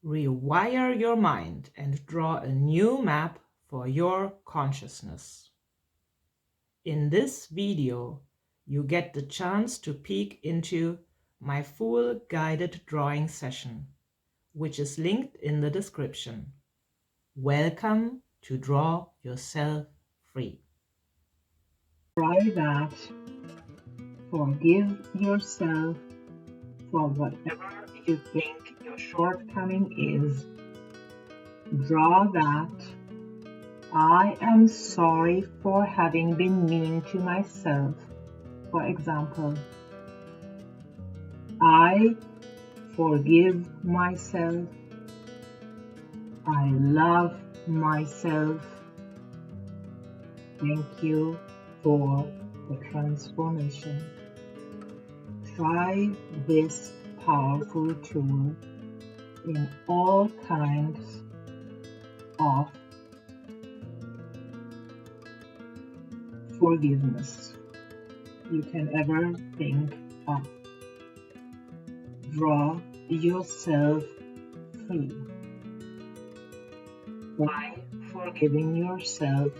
Rewire your mind and draw a new map for your consciousness. In this video, you get the chance to peek into my full guided drawing session, which is linked in the description. Welcome to Draw Yourself Free. Try that. Forgive yourself for whatever you think your shortcoming is. Draw that. I am sorry for having been mean to myself. For example, I forgive myself. I love myself. Thank you for the transformation. Try this powerful tool in all kinds of forgiveness you can ever think of. Draw yourself free by forgiving yourself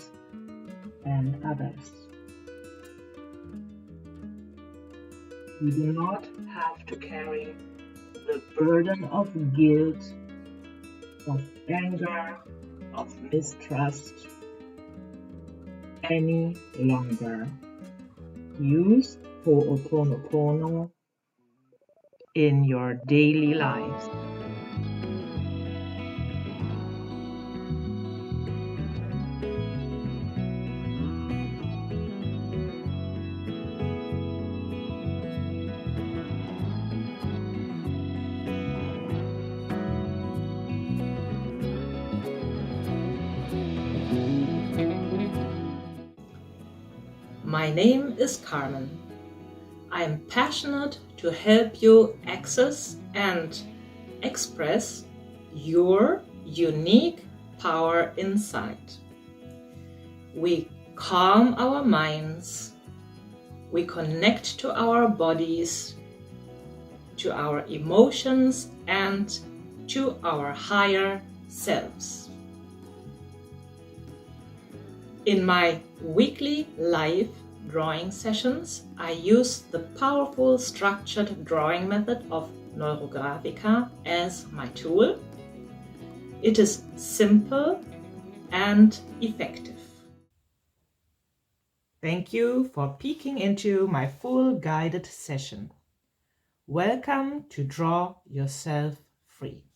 and others. You do not have to carry the burden of guilt, of anger, of mistrust any longer. Use Hooponopono in your daily lives. My name is Karmen. I am passionate to help you access and express your unique power inside. We calm our minds, we connect to our bodies, to our emotions, and to our higher selves. In my weekly live drawing sessions, I use the powerful structured drawing method of Neurographica as my tool. It is simple and effective. Thank you for peeking into my full guided session. Welcome to Draw Yourself Free.